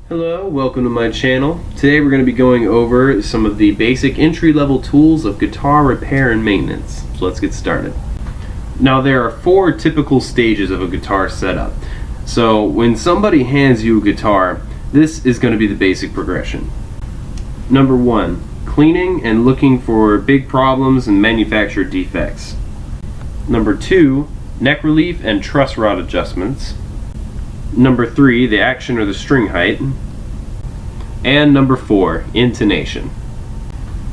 Hello, welcome to my channel. Today we're going to be going over some of the basic entry-level tools of guitar repair and maintenance. So let's get started. Now there are 4 typical stages of a guitar setup. So when somebody hands you a guitar, this is going to be the basic progression. Number 1, cleaning and looking for big problems and manufacturer defects. Number 2, neck relief and truss rod adjustments. Number 3, the action or the string height. And number 4, intonation.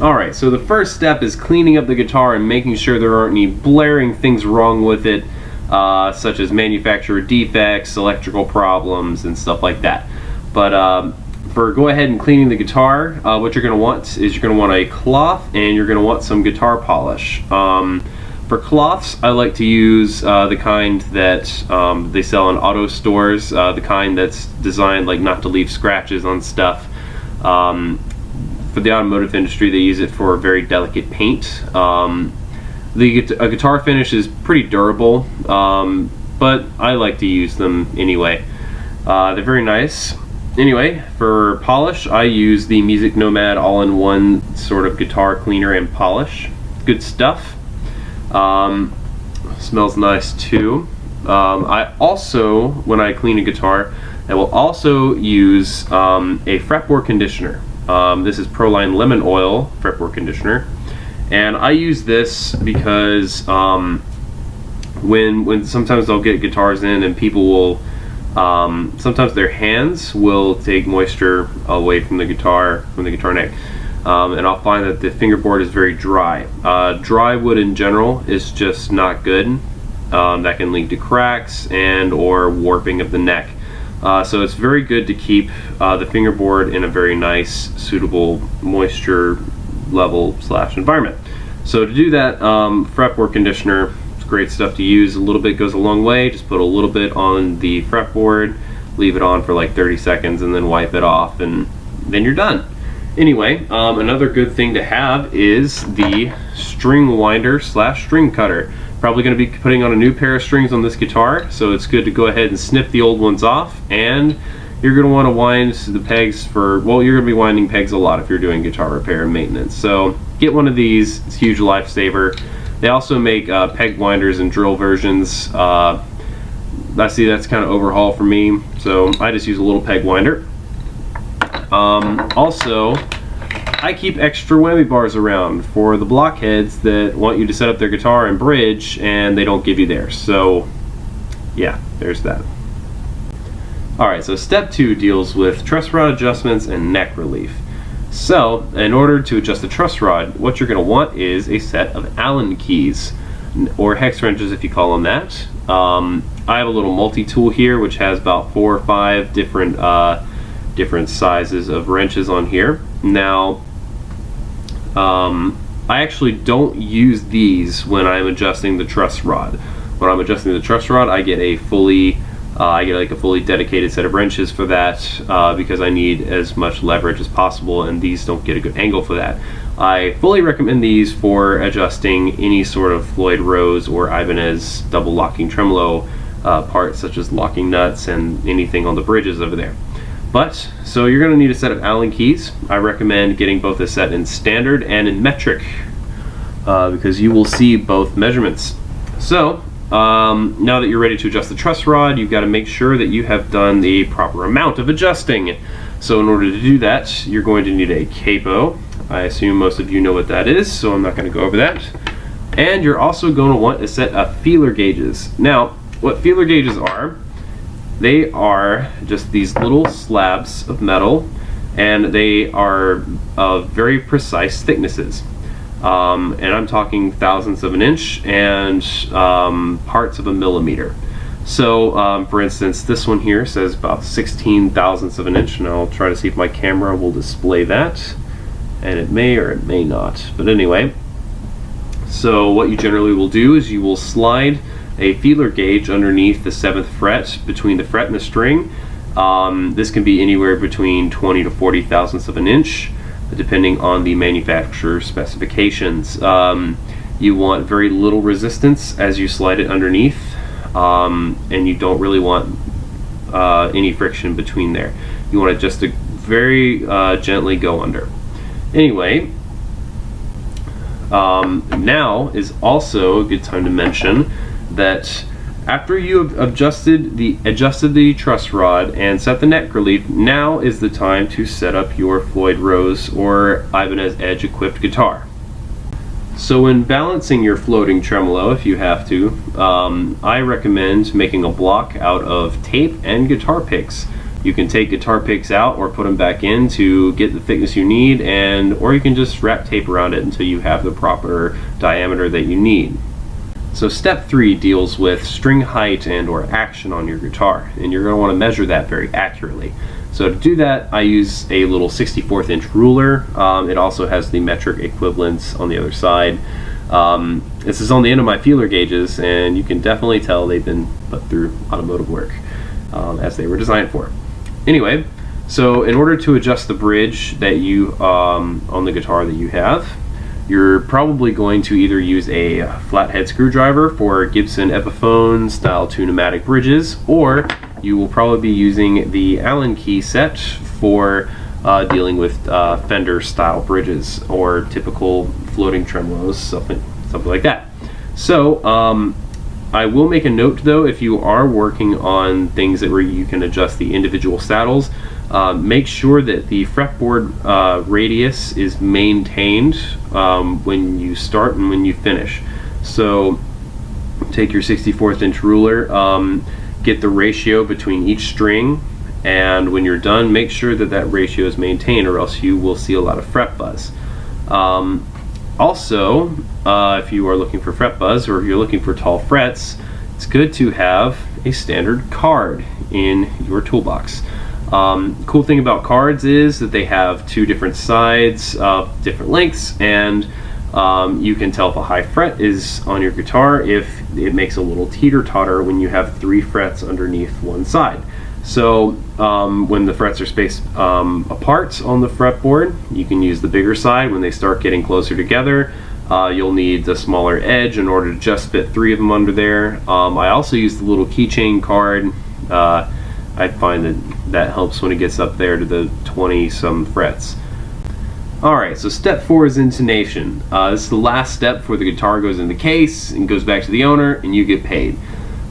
Alright, so the first step is cleaning up the guitar and making sure there aren't any blaring things wrong with it, such as manufacturer defects, electrical problems, and stuff like that. But for go ahead and cleaning the guitar, what you're going to want is you're going to want a cloth and you're going to want some guitar polish. For cloths, I like to use the kind that they sell in auto stores, the kind that's designed like not to leave scratches on stuff. For the automotive industry, they use it for very delicate paint. A guitar finish is pretty durable, but I like to use them anyway. They're very nice. Anyway, for polish, I use the Music Nomad all-in-one sort of guitar cleaner and polish. Good stuff. Smells nice too. I also, when I clean a guitar, I will also use a fretboard conditioner. This is Proline Lemon Oil fretboard conditioner, and I use this because when sometimes I'll get guitars in and people will sometimes their hands will take moisture away from the guitar neck. And I'll find that the fingerboard is very dry. Dry wood in general is just not good. That can lead to cracks and or warping of the neck. So it's very good to keep the fingerboard in a very nice, suitable moisture level / environment. So to do that, fretboard conditioner is great stuff to use. A little bit goes a long way. Just put a little bit on the fretboard, leave it on for like 30 seconds, and then wipe it off, and then you're done. Anyway, another good thing to have is the string winder / string cutter. Probably going to be putting on a new pair of strings on this guitar, so it's good to go ahead and snip the old ones off, and you're going to want to wind the pegs for, well, you're going to be winding pegs a lot if you're doing guitar repair and maintenance. So get one of these, it's a huge lifesaver. They also make peg winders and drill versions. I see that's kind of overhaul for me, so I just use a little peg winder. Also, I keep extra whammy bars around for the blockheads that want you to set up their guitar and bridge and they don't give you theirs. So yeah, there's that. Alright, so step 2 deals with truss rod adjustments and neck relief. So in order to adjust the truss rod, what you're going to want is a set of Allen keys, or hex wrenches if you call them that. I have a little multi-tool here which has about 4 or 5 different sizes of wrenches on here. Now I actually don't use these when I'm adjusting the truss rod. When I'm adjusting the truss rod, I get a fully dedicated set of wrenches for that, because I need as much leverage as possible, and these don't get a good angle for that. I fully recommend these for adjusting any sort of Floyd Rose or Ibanez double locking tremolo parts, such as locking nuts and anything on the bridges over there. But, so you're going to need a set of Allen keys. I recommend getting both a set in standard and in metric, because you will see both measurements. So, now that you're ready to adjust the truss rod, you've got to make sure that you have done the proper amount of adjusting. So in order to do that, you're going to need a capo. I assume most of you know what that is, so I'm not going to go over that. And you're also going to want a set of feeler gauges. Now, what feeler gauges are, they are just these little slabs of metal, and they are of very precise thicknesses. And I'm talking thousandths of an inch and parts of a millimeter. So for instance, this one here says about 16 thousandths of an inch, and I'll try to see if my camera will display that, and it may or it may not. But anyway, so what you generally will do is you will slide a feeler gauge underneath the 7th fret between the fret and the string. This can be anywhere between 20 to 40 thousandths of an inch, depending on the manufacturer specifications. You want very little resistance as you slide it underneath, and you don't really want any friction between there. You want it just to very gently go under. Anyway, now is also a good time to mention that after you have adjusted the truss rod and set the neck relief, now is the time to set up your Floyd Rose or Ibanez Edge equipped guitar. So when balancing your floating tremolo, if you have to, I recommend making a block out of tape and guitar picks. You can take guitar picks out or put them back in to get the thickness you need, or you can just wrap tape around it until you have the proper diameter that you need. So step 3 deals with string height and or action on your guitar, and you're going to want to measure that very accurately. So to do that, I use a little 64th inch ruler. It also has the metric equivalents on the other side. This is on the end of my feeler gauges, and you can definitely tell they've been put through automotive work as they were designed for. Anyway, so in order to adjust the bridge that you on the guitar that you have, you're probably going to either use a flathead screwdriver for Gibson Epiphone style 2-pneumatic bridges, or you will probably be using the Allen key set for dealing with Fender style bridges or typical floating tremolos, something like that. So I will make a note though, if you are working on things where you can adjust the individual saddles, make sure that the fretboard radius is maintained when you start and when you finish. So take your 64th inch ruler, get the ratio between each string, and when you're done, make sure that that ratio is maintained, or else you will see a lot of fret buzz. Also, if you are looking for fret buzz, or if you're looking for tall frets, it's good to have a standard card in your toolbox. Cool thing about cards is that they have 2 different sides of different lengths, and you can tell if a high fret is on your guitar if it makes a little teeter-totter when you have 3 frets underneath one side. So when the frets are spaced apart on the fretboard, you can use the bigger side. When they start getting closer together, you'll need the smaller edge in order to just fit 3 of them under there. I also use the little keychain card. I find that helps when it gets up there to the 20-some frets. Alright, so step 4 is intonation. This is the last step before the guitar goes in the case and goes back to the owner and you get paid.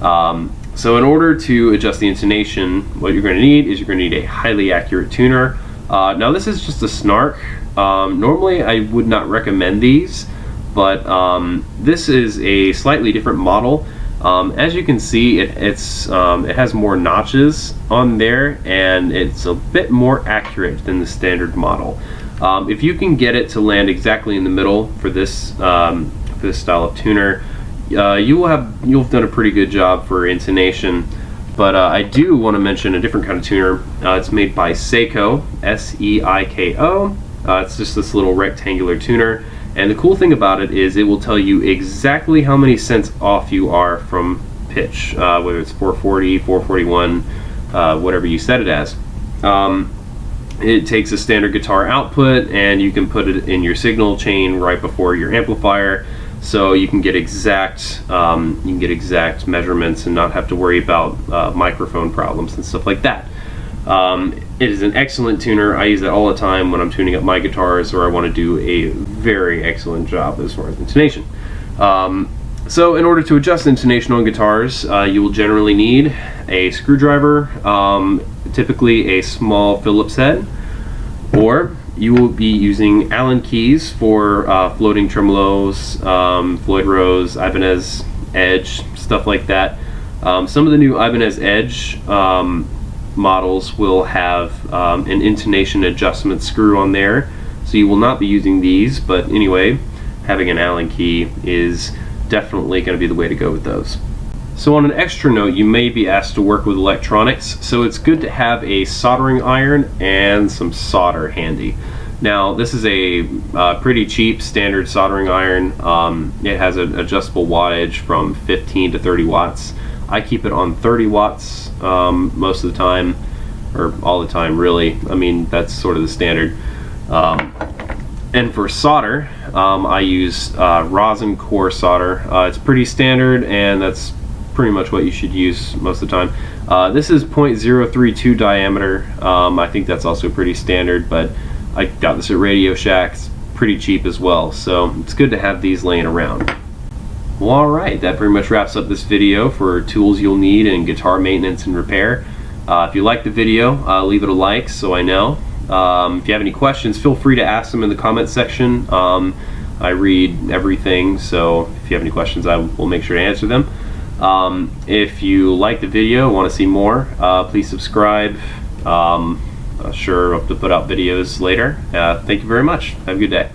So in order to adjust the intonation, what you're going to need is you're going to need a highly accurate tuner. Now this is just a Snark. Normally I would not recommend these, but this is a slightly different model. As you can see, it has more notches on there, and it's a bit more accurate than the standard model. If you can get it to land exactly in the middle for this style of tuner, you'll have done a pretty good job for intonation. But I do want to mention a different kind of tuner. It's made by Seiko, S-E-I-K-O. It's just this little rectangular tuner. And the cool thing about it is it will tell you exactly how many cents off you are from pitch, whether it's 440, 441, whatever you set it as. It takes a standard guitar output and you can put it in your signal chain right before your amplifier, so you can get exact measurements and not have to worry about microphone problems and stuff like that. It is an excellent tuner. I use it all the time when I'm tuning up my guitars or I want to do a very excellent job as far as intonation. So in order to adjust intonation on guitars, you will generally need a screwdriver, typically a small Phillips head, or you will be using Allen keys for floating tremolos, Floyd Rose, Ibanez Edge, stuff like that. Some of the new Ibanez Edge models will have an intonation adjustment screw on there, so you will not be using these, but anyway, having an Allen key is definitely going to be the way to go with those. So on an extra note, you may be asked to work with electronics, so it's good to have a soldering iron and some solder handy. Now this is a pretty cheap standard soldering iron. It has an adjustable wattage from 15 to 30 watts. I keep it on 30 watts most of the time, or all the time really. I mean, that's sort of the standard. And for solder, I use rosin core solder. It's pretty standard, and that's pretty much what you should use most of the time. This is 0.032 diameter. I think that's also pretty standard, but I got this at Radio Shack. It's pretty cheap as well, so it's good to have these laying around. Well, alright, that pretty much wraps up this video for tools you'll need in guitar maintenance and repair. If you liked the video, leave it a like so I know. If you have any questions, feel free to ask them in the comments section. I read everything, so if you have any questions, I will make sure to answer them. If you like the video, want to see more, please subscribe. Sure, hope to put out videos later. Thank you very much. Have a good day.